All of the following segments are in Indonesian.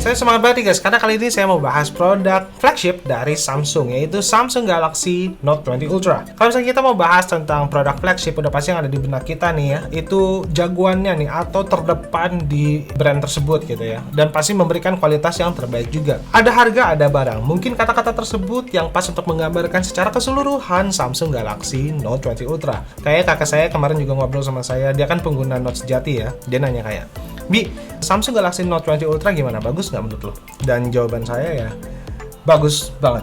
Saya semangat banget nih guys, karena kali ini saya mau bahas produk flagship dari Samsung, yaitu Samsung Galaxy Note 20 Ultra. Kalau misalnya kita mau bahas tentang produk flagship, udah pasti yang ada di benak kita nih ya, itu jagoannya nih, atau terdepan di brand tersebut gitu ya. Dan pasti memberikan kualitas yang terbaik juga. Ada harga, ada barang. Mungkin kata-kata tersebut yang pas untuk menggambarkan secara keseluruhan Samsung Galaxy Note 20 Ultra. Kayak kakak saya kemarin juga ngobrol sama saya, dia kan pengguna Note sejati ya. Dia nanya kayak, Bi, Samsung Galaxy Note 20 Ultra gimana? Bagus nggak menurut lo? Dan jawaban saya ya, bagus banget.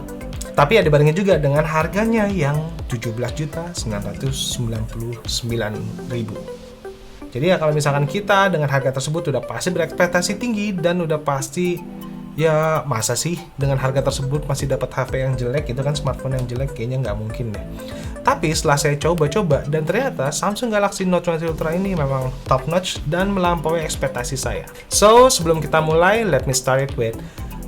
Tapi ya dibandingin juga dengan harganya yang 17.999.000. Jadi ya kalau misalkan kita dengan harga tersebut udah pasti berekspektasi tinggi dan udah pasti ya masa sih dengan harga tersebut masih dapat HP yang jelek gitu kan, smartphone yang jelek, kayaknya nggak mungkin deh. Tapi setelah saya coba-coba dan ternyata Samsung Galaxy Note 20 Ultra ini memang top notch dan melampaui ekspektasi saya. So, sebelum kita mulai, let me start it with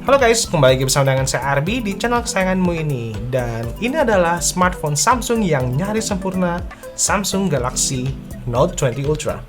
halo guys, kembali lagi bersama dengan saya Arbi di channel kesayanganmu ini. Dan ini adalah smartphone Samsung yang nyaris sempurna, Samsung Galaxy Note 20 Ultra.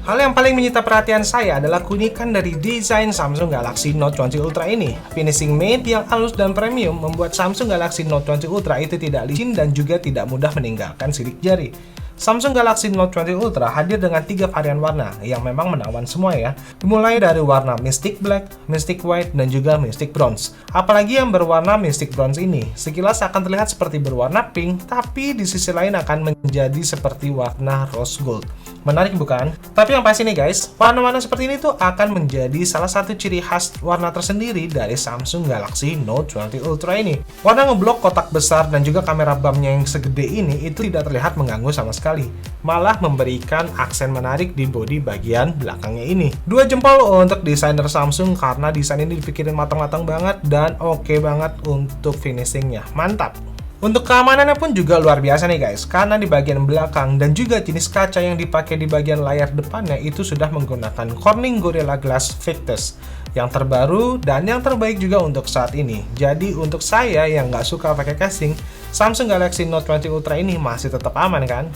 Hal yang paling menyita perhatian saya adalah keunikan dari desain Samsung Galaxy Note 20 Ultra ini. Finishing matte yang halus dan premium membuat Samsung Galaxy Note 20 Ultra itu tidak licin dan juga tidak mudah meninggalkan sidik jari. Samsung Galaxy Note 20 Ultra hadir dengan 3 varian warna yang memang menawan semua ya. Dimulai dari warna Mystic Black, Mystic White, dan juga Mystic Bronze. Apalagi yang berwarna Mystic Bronze ini, sekilas akan terlihat seperti berwarna pink, tapi di sisi lain akan menjadi seperti warna rose gold. Menarik bukan? Tapi yang pasti nih guys, warna-warna seperti ini tuh akan menjadi salah satu ciri khas warna tersendiri dari Samsung Galaxy Note 20 Ultra ini. Warna ngeblok kotak besar dan juga kamera bump-nya yang segede ini itu tidak terlihat mengganggu sama sekali. Malah memberikan aksen menarik di bodi bagian belakangnya ini. 2 jempol untuk desainer Samsung karena desain ini dipikirin matang-matang banget dan oke banget untuk finishingnya. Mantap! Untuk keamanannya pun juga luar biasa nih guys, karena di bagian belakang dan juga jenis kaca yang dipakai di bagian layar depannya itu sudah menggunakan Corning Gorilla Glass Victus yang terbaru dan yang terbaik juga untuk saat ini. Jadi untuk saya yang nggak suka pakai casing, Samsung Galaxy Note 20 Ultra ini masih tetap aman kan?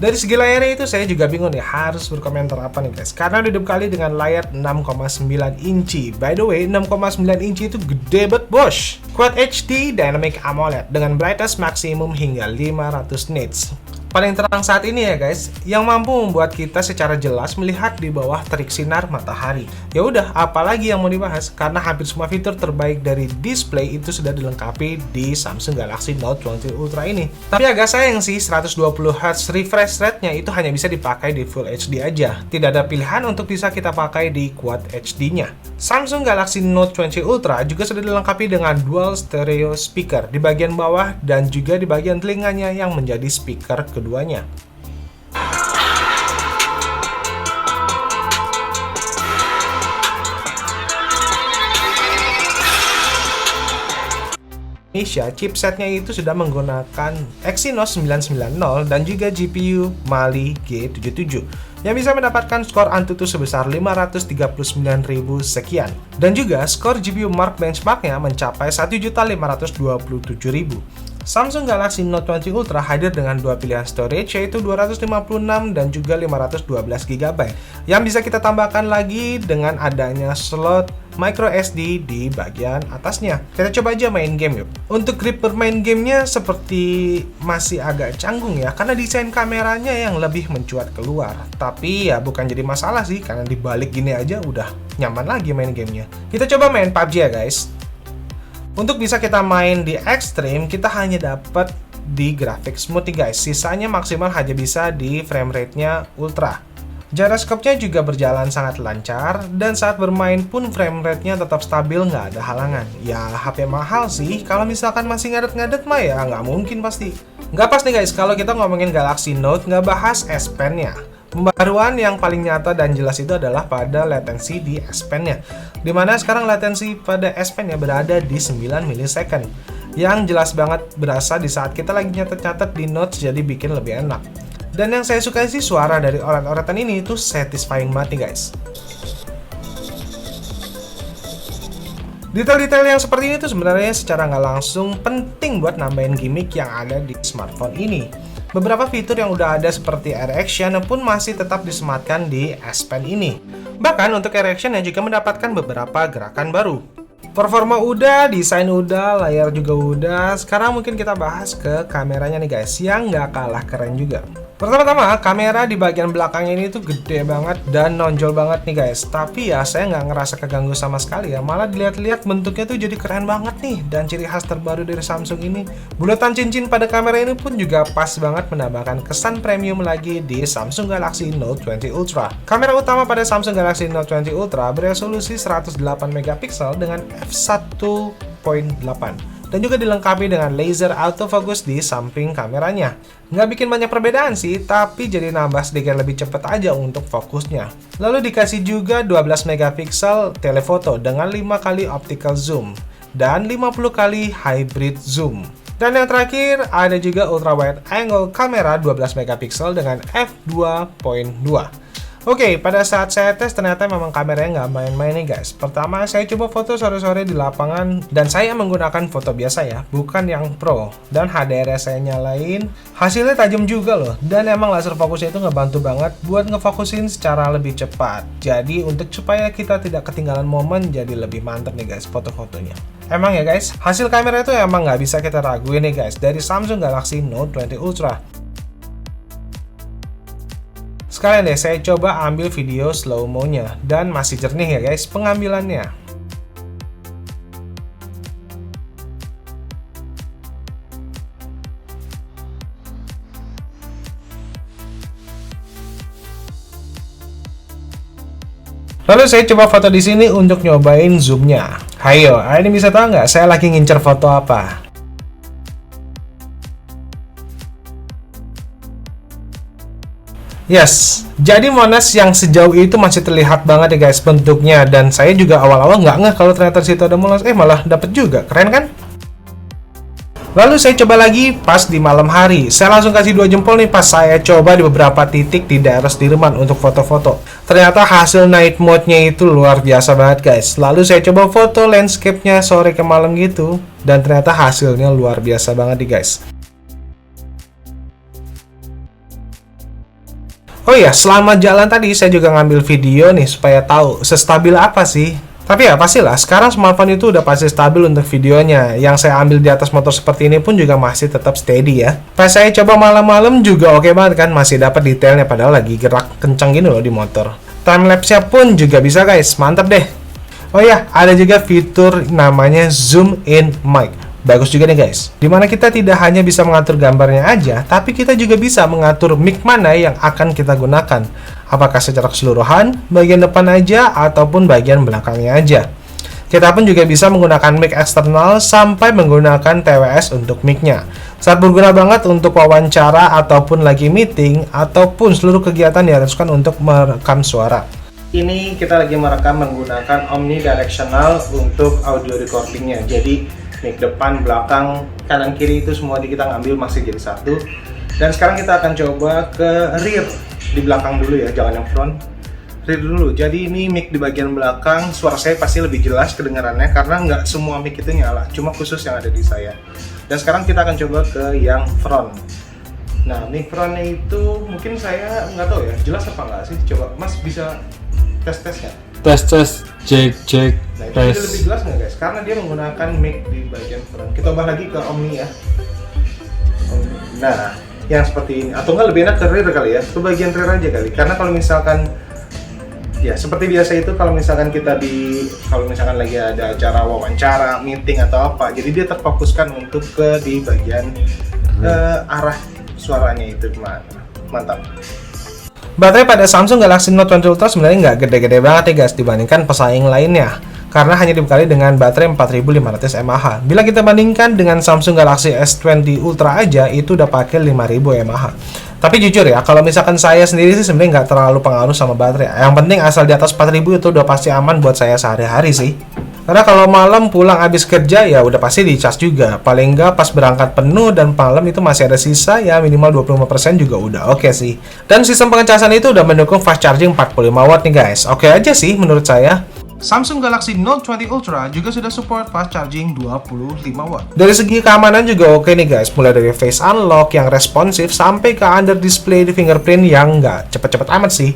Dari segi layarnya itu saya juga bingung nih harus berkomentar apa nih guys, karena udah dibekali dengan layar 6,9 inci. By the way, 6,9 inci itu gede banget bos. Quad HD Dynamic AMOLED dengan brightness maksimum hingga 500 nits. Paling terang saat ini ya guys, yang mampu membuat kita secara jelas melihat di bawah terik sinar matahari. Ya udah, apalagi yang mau dibahas, karena hampir semua fitur terbaik dari display itu sudah dilengkapi di Samsung Galaxy Note 20 Ultra ini. Tapi agak sayang sih, 120Hz refresh rate-nya itu hanya bisa dipakai di Full HD aja. Tidak ada pilihan untuk bisa kita pakai di Quad HD-nya. Samsung Galaxy Note 20 Ultra juga sudah dilengkapi dengan dual stereo speaker di bagian bawah dan juga di bagian telinganya yang menjadi speaker keduanya. Indonesia, chipsetnya itu sudah menggunakan Exynos 990 dan juga GPU Mali G77 yang bisa mendapatkan skor Antutu sebesar 539.000 sekian. Dan juga skor GPU Mark benchmarknya mencapai 1.527.000. Samsung Galaxy Note 20 Ultra hadir dengan dua pilihan storage, yaitu 256 dan juga 512 GB yang bisa kita tambahkan lagi dengan adanya slot micro SD di bagian atasnya. Kita coba aja main game yuk. Untuk grip bermain gamenya seperti masih agak canggung ya, karena desain kameranya yang lebih mencuat keluar. Tapi ya bukan jadi masalah sih, karena dibalik gini aja udah nyaman lagi main gamenya. Kita coba main PUBG ya guys. Untuk bisa kita main di Extreme, kita hanya dapat di grafik smooth nih guys. Sisanya maksimal hanya bisa di frame rate-nya ultra. Gyroscope-nya juga berjalan sangat lancar, dan saat bermain pun frame rate-nya tetap stabil, nggak ada halangan. Ya HP mahal sih, kalau misalkan masih ngadet-ngadet mah ya nggak mungkin pasti. Nggak pas nih guys, kalau kita ngomongin Galaxy Note nggak bahas S Pen-nya. Pembaruan yang paling nyata dan jelas itu adalah pada latensi di S Pen-nya, dimana sekarang latensi pada S Pen-nya berada di 9 millisecond, yang jelas banget berasa di saat kita lagi nyatet-nyatet di Notes, jadi bikin lebih enak. Dan yang saya suka sih suara dari oret-oretan ini itu satisfying banget nih guys. Detail-detail yang seperti ini tuh sebenarnya secara nggak langsung penting buat nambahin gimmick yang ada di smartphone ini. Beberapa fitur yang udah ada seperti Air Action pun masih tetap disematkan di S Pen ini. Bahkan untuk Air Action yang juga mendapatkan beberapa gerakan baru. Performa udah, desain udah, layar juga udah. Sekarang mungkin kita bahas ke kameranya nih guys, yang nggak kalah keren juga. Pertama-tama, kamera di bagian belakang ini tuh gede banget dan nonjol banget nih guys. Tapi ya saya nggak ngerasa keganggu sama sekali ya. Malah dilihat-lihat bentuknya tuh jadi keren banget nih. Dan ciri khas terbaru dari Samsung ini, bulatan cincin pada kamera ini pun juga pas banget menambahkan kesan premium lagi di Samsung Galaxy Note 20 Ultra. Kamera utama pada Samsung Galaxy Note 20 Ultra beresolusi 108 megapiksel dengan f1.8. Dan juga dilengkapi dengan laser autofocus di samping kameranya. Nggak bikin banyak perbedaan sih, tapi jadi nambah sedikit lebih cepat aja untuk fokusnya. Lalu dikasih juga 12 megapiksel telefoto dengan 5 kali optical zoom dan 50 kali hybrid zoom. Dan yang terakhir ada juga ultra wide angle kamera 12 megapiksel dengan f2.2. Oke, pada saat saya tes ternyata memang kameranya nggak main-main nih guys. Pertama, saya coba foto sore-sore di lapangan dan saya menggunakan foto biasa ya, bukan yang pro. Dan HDR saya nyalain, hasilnya tajam juga loh. Dan emang laser fokusnya itu ngebantu banget buat ngefokusin secara lebih cepat. Jadi untuk supaya kita tidak ketinggalan momen, jadi lebih mantep nih guys foto-fotonya. Emang ya guys, hasil kamera itu emang nggak bisa kita raguin nih guys dari Samsung Galaxy Note 20 Ultra. Sekalian deh saya coba ambil video slow-mo-nya dan masih jernih ya guys pengambilannya. Lalu saya coba foto di sini untuk nyobain zoom-nya. Hayo, ini bisa tahu nggak saya lagi ngincer foto apa? Yes, jadi Monas yang sejauh itu masih terlihat banget ya guys bentuknya. Dan saya juga awal-awal nggak ngeh kalau ternyata di situ ada Monas. Malah dapet juga, keren kan? Lalu saya coba lagi pas di malam hari. Saya langsung kasih 2 jempol nih pas saya coba di beberapa titik di daerah Sudirman untuk foto-foto. Ternyata hasil night mode-nya itu luar biasa banget guys. Lalu saya coba foto landscape-nya sore ke malam gitu. Dan ternyata hasilnya luar biasa banget nih guys. Oh iya, selama jalan tadi saya juga ngambil video nih supaya tahu sestabil apa sih. Tapi ya pastilah, sekarang smartphone itu udah pasti stabil untuk videonya. Yang saya ambil di atas motor seperti ini pun juga masih tetap steady ya. Pas saya coba malam-malam juga oke banget kan, masih dapat detailnya padahal lagi gerak kencang gini loh di motor. Timelapse-nya pun juga bisa guys, mantap deh. Oh iya, ada juga fitur namanya zoom in mic. Bagus juga nih guys, dimana kita tidak hanya bisa mengatur gambarnya aja, tapi kita juga bisa mengatur mic mana yang akan kita gunakan. Apakah secara keseluruhan, bagian depan aja, ataupun bagian belakangnya aja. Kita pun juga bisa menggunakan mic eksternal sampai menggunakan TWS untuk mic-nya. Sangat berguna banget untuk wawancara, ataupun lagi meeting, ataupun seluruh kegiatan diharuskan untuk merekam suara. Ini kita lagi merekam menggunakan omnidirectional untuk audio recordingnya. Jadi mic depan, belakang, kanan, kiri itu semua kita ngambil masih jadi satu. Dan sekarang kita akan coba ke rear di belakang dulu ya, jangan yang front. Rear dulu. Jadi ini mic di bagian belakang, suara saya pasti lebih jelas kedengarannya karena nggak semua mic itu nyala, cuma khusus yang ada di saya. Dan sekarang kita akan coba ke yang front. Nah, mic frontnya itu mungkin saya nggak tahu ya, jelas apa nggak sih? Coba Mas bisa tes-tes nggak? Tes, cek, Nah, itu tes. jadi lebih jelas nggak guys? Karena dia menggunakan mic di bagian front. Kita ubah lagi ke Omni ya. Nah, yang seperti ini. Atau nggak lebih enak ke rear kali ya? Ke bagian rear aja kali. Karena kalau misalkan ya seperti biasa itu kalau misalkan kalau misalkan lagi ada acara wawancara, meeting atau apa, jadi dia terfokuskan untuk ke di bagian arah suaranya itu gimana. Mantap. Baterai pada Samsung Galaxy Note 20 Ultra sebenarnya nggak gede-gede banget ya guys dibandingkan pesaing lainnya, karena hanya dibekali dengan baterai 4500 mAh. Bila kita bandingkan dengan Samsung Galaxy S20 Ultra aja itu udah pakai 5000 mAh. Tapi jujur ya, kalau misalkan saya sendiri sih sebenarnya nggak terlalu pengaruh sama baterai. Yang penting asal di atas 4000 itu udah pasti aman buat saya sehari-hari sih. Karena kalau malam pulang habis kerja ya udah pasti di-charge juga. Paling nggak pas berangkat penuh dan malam itu masih ada sisa ya minimal 25% juga udah oke sih. Dan sistem pengecasan itu udah mendukung fast charging 45 watt nih guys. Oke aja sih menurut saya. Samsung Galaxy Note 20 Ultra juga sudah support fast charging 25 watt. Dari segi keamanan juga oke nih guys, mulai dari face unlock yang responsif sampai ke under display di fingerprint yang nggak cepet-cepet amat sih.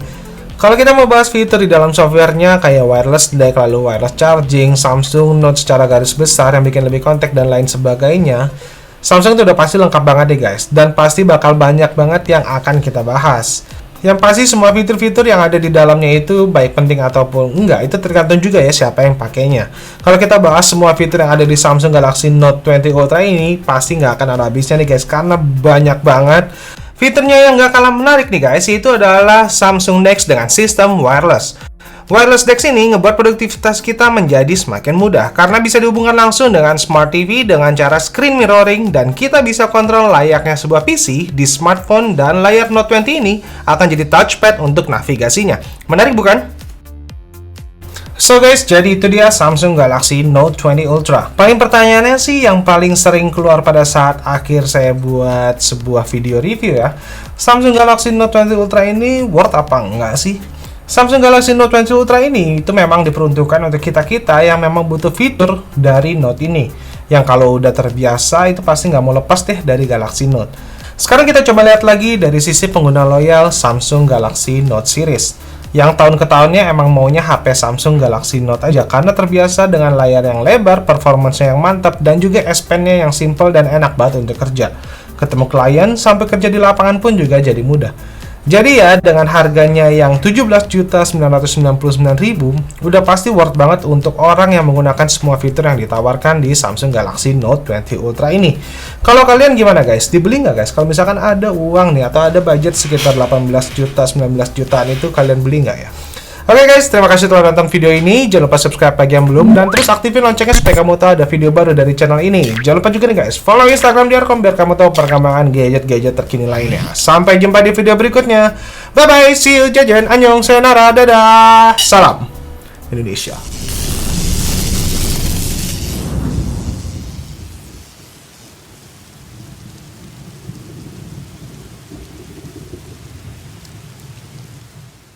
Kalau kita mau bahas fitur di dalam softwarenya kayak wireless DeC, lalu wireless charging, Samsung Note secara garis besar yang bikin lebih kontak dan lain sebagainya, Samsung itu udah pasti lengkap banget deh guys, dan pasti bakal banyak banget yang akan kita bahas. Yang pasti semua fitur-fitur yang ada di dalamnya itu baik penting ataupun enggak, itu tergantung juga ya siapa yang pakainya. Kalau kita bahas semua fitur yang ada di Samsung Galaxy Note 20 Ultra ini, pasti nggak akan ada habisnya nih guys, karena banyak banget. Fiturnya yang nggak kalah menarik nih guys, itu adalah Samsung DeX dengan sistem wireless. Wireless DeX ini ngebuat produktivitas kita menjadi semakin mudah karena bisa dihubungkan langsung dengan Smart TV dengan cara screen mirroring, dan kita bisa kontrol layaknya sebuah PC di smartphone, dan layar Note 20 ini akan jadi touchpad untuk navigasinya. Menarik bukan? So guys, jadi itu dia Samsung Galaxy Note 20 Ultra. Paling pertanyaannya sih yang paling sering keluar pada saat akhir saya buat sebuah video review ya, Samsung Galaxy Note 20 Ultra ini worth apa enggak sih? Samsung Galaxy Note 20 Ultra ini itu memang diperuntukkan untuk kita-kita yang memang butuh fitur dari Note ini, yang kalau udah terbiasa itu pasti nggak mau lepas deh dari Galaxy Note. Sekarang kita coba lihat lagi dari sisi pengguna loyal Samsung Galaxy Note series, yang tahun ke tahunnya emang maunya HP Samsung Galaxy Note aja karena terbiasa dengan layar yang lebar, performance-nya yang mantap, dan juga S Pen-nya yang simple dan enak banget untuk kerja. Ketemu klien sampai kerja di lapangan pun juga jadi mudah. Jadi ya, dengan harganya yang 17.999.000, udah pasti worth banget untuk orang yang menggunakan semua fitur yang ditawarkan di Samsung Galaxy Note 20 Ultra ini. Kalau kalian gimana guys? Dibeli nggak guys? Kalau misalkan ada uang nih, atau ada budget sekitar 18 juta, 19 jutaan itu, kalian beli nggak ya? Oke guys, terima kasih telah nonton video ini. Jangan lupa subscribe bagi yang belum, dan terus aktifin loncengnya supaya kamu tahu ada video baru dari channel ini. Jangan lupa juga nih guys, follow Instagram Diarkom biar kamu tahu perkembangan gadget-gadget terkini lainnya. Sampai jumpa di video berikutnya. Bye bye, see you, jajan, annyeong, sayonara, dadah, salam Indonesia.